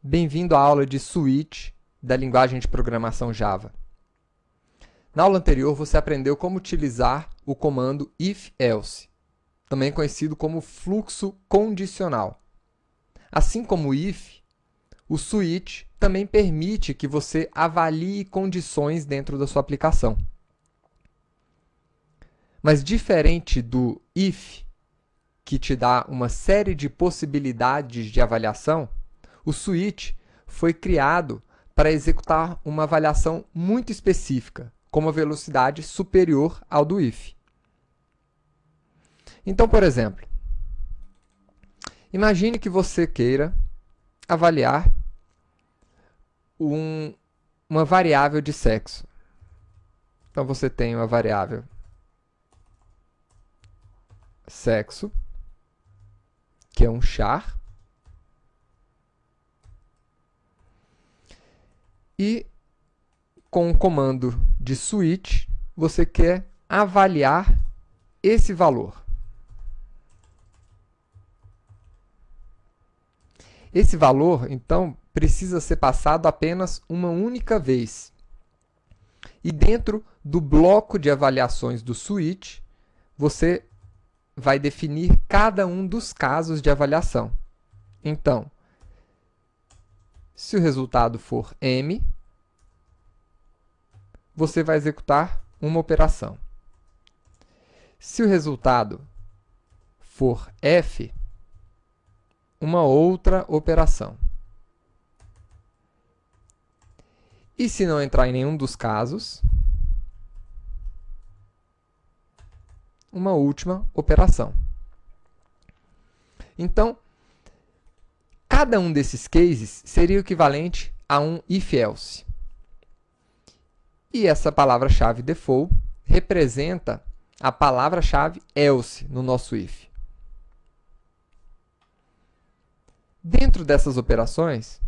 Bem-vindo à aula de Switch da linguagem de programação Java. Na aula anterior, você aprendeu como utilizar o comando if-else, também conhecido como fluxo condicional. Assim como o if, o switch também permite que você avalie condições dentro da sua aplicação. Mas diferente do if, que te dá uma série de possibilidades de avaliação, o switch foi criado para executar uma avaliação muito específica, com uma velocidade superior ao do if. Então, por exemplo, imagine que você queira avaliar uma variável de sexo. Então, você tem uma variável sexo, que é um char, e com o comando de switch, você quer avaliar esse valor. Esse valor, então, precisa ser passado apenas uma única vez. E dentro do bloco de avaliações do switch, você vai definir cada um dos casos de avaliação. Então, se o resultado for M, você vai executar uma operação. Se o resultado for F, uma outra operação. E se não entrar em nenhum dos casos, uma última operação. Então, cada um desses cases seria o equivalente a um if-else. E essa palavra-chave default representa a palavra-chave else no nosso if. Dentro dessas operações,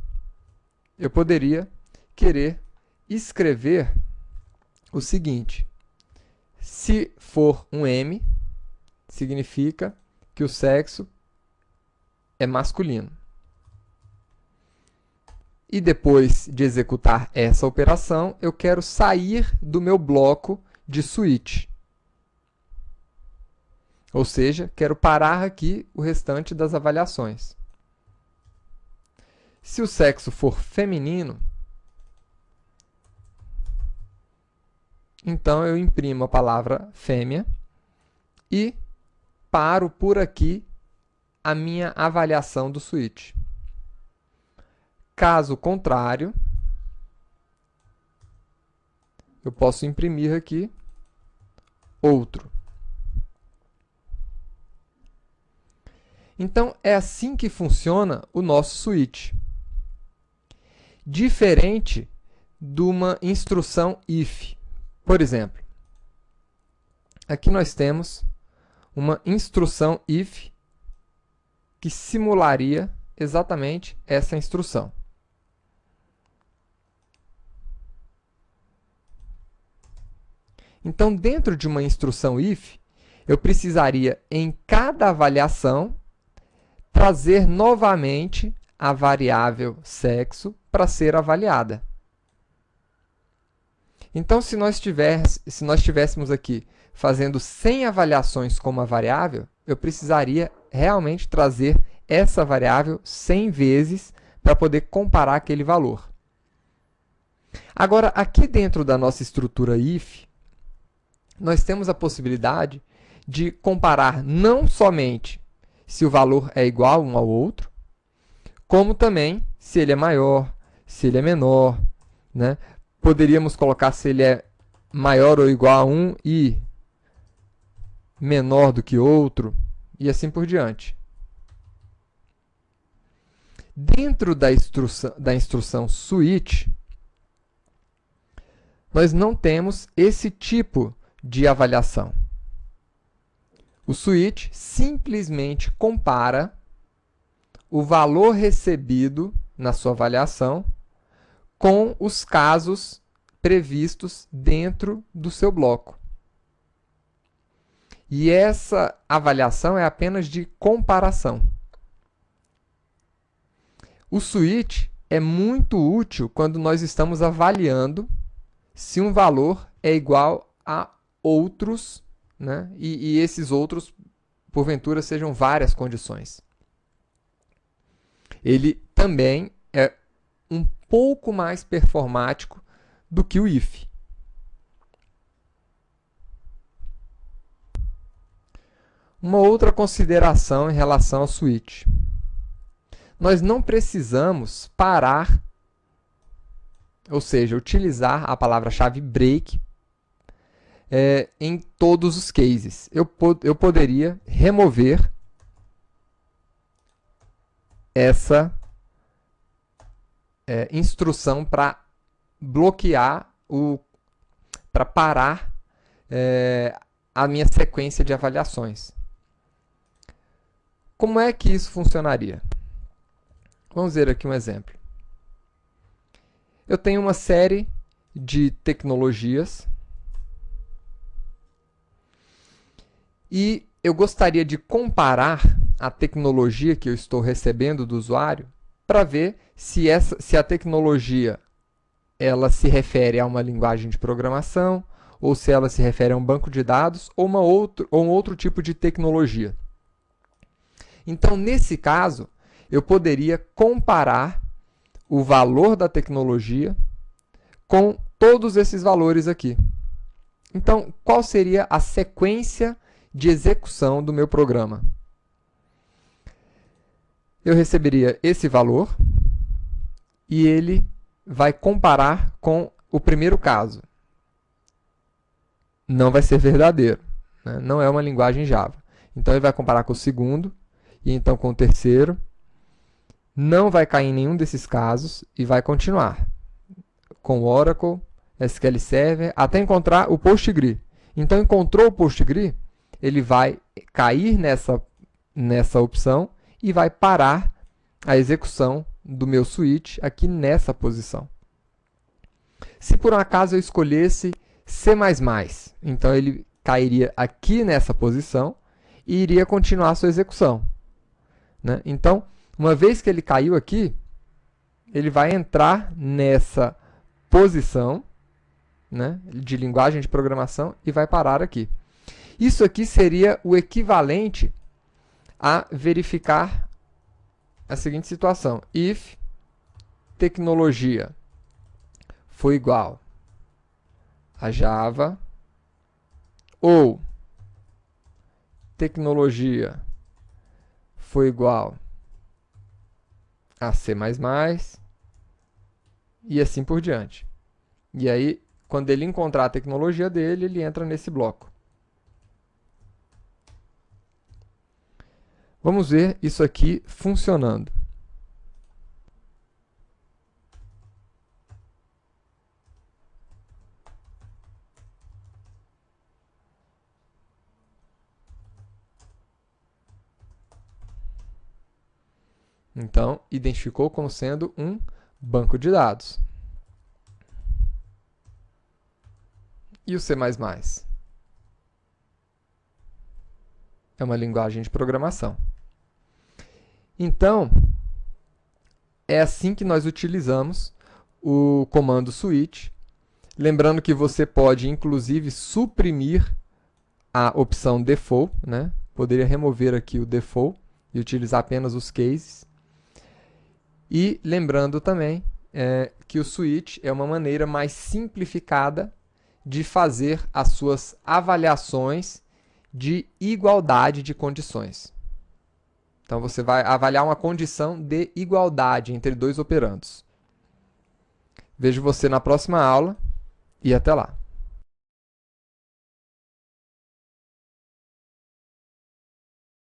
eu poderia querer escrever o seguinte: se for um M, significa que o sexo é masculino. E depois de executar essa operação, eu quero sair do meu bloco de switch. Ou seja, quero parar aqui o restante das avaliações. Se o sexo for feminino, então eu imprimo a palavra fêmea e paro por aqui a minha avaliação do switch. Caso contrário, eu posso imprimir aqui outro. Então, é assim que funciona o nosso switch. Diferente de uma instrução if. Por exemplo, aqui nós temos uma instrução if que simularia exatamente essa instrução. Então, dentro de uma instrução if, eu precisaria, em cada avaliação, trazer novamente a variável sexo para ser avaliada. Então, se nós tivéssemos aqui fazendo 100 avaliações com uma variável, eu precisaria realmente trazer essa variável 100 vezes para poder comparar aquele valor. Agora, aqui dentro da nossa estrutura if, nós temos a possibilidade de comparar não somente se o valor é igual um ao outro, como também se ele é maior, se ele é menor, né? Poderíamos colocar se ele é maior ou igual a 1 e menor do que outro, e assim por diante. Dentro da instrução switch, nós não temos esse tipo de avaliação. O switch simplesmente compara o valor recebido na sua avaliação com os casos previstos dentro do seu bloco. E essa avaliação é apenas de comparação. O switch é muito útil quando nós estamos avaliando se um valor é igual a outros, né? E esses outros, porventura, sejam várias condições. Ele também é um pouco mais performático do que o if. Uma outra consideração em relação ao switch. Nós não precisamos parar, ou seja, utilizar a palavra-chave break em todos os cases. Eu poderia remover essa instrução para bloquear, para parar a minha sequência de avaliações. Como é que isso funcionaria? Vamos ver aqui um exemplo. Eu tenho uma série de tecnologias e eu gostaria de comparar a tecnologia que eu estou recebendo do usuário para ver se a tecnologia ela se refere a uma linguagem de programação ou se ela se refere a um banco de dados ou um outro tipo de tecnologia. Então, nesse caso, eu poderia comparar o valor da tecnologia com todos esses valores aqui. Então, qual seria a sequência de execução do meu programa? Eu receberia esse valor e ele vai comparar com o primeiro caso. Não vai ser verdadeiro, né? Não é uma linguagem Java. Então, ele vai comparar com o segundo e então com o terceiro. Não vai cair em nenhum desses casos e vai continuar com Oracle, SQL Server, até encontrar o PostgreSQL. Então, encontrou o PostgreSQL, ele vai cair nessa opção e vai parar a execução do meu switch aqui nessa posição. Se por um acaso eu escolhesse C++, então ele cairia aqui nessa posição e iria continuar a sua execução, né? Então, uma vez que ele caiu aqui, ele vai entrar nessa posição, né, de linguagem de programação e vai parar aqui. Isso aqui seria o equivalente a verificar a seguinte situação. If tecnologia for igual a Java ou tecnologia for igual a C++ e assim por diante. E aí, quando ele encontrar a tecnologia dele, ele entra nesse bloco. Vamos ver isso aqui funcionando. Então, identificou como sendo um banco de dados. E o C++? É uma linguagem de programação. Então, é assim que nós utilizamos o comando switch. Lembrando que você pode, inclusive, suprimir a opção default, né? Poderia remover aqui o default e utilizar apenas os cases. E lembrando também que o switch é uma maneira mais simplificada de fazer as suas avaliações de igualdade de condições. Então, você vai avaliar uma condição de igualdade entre dois operandos. Vejo você na próxima aula e até lá.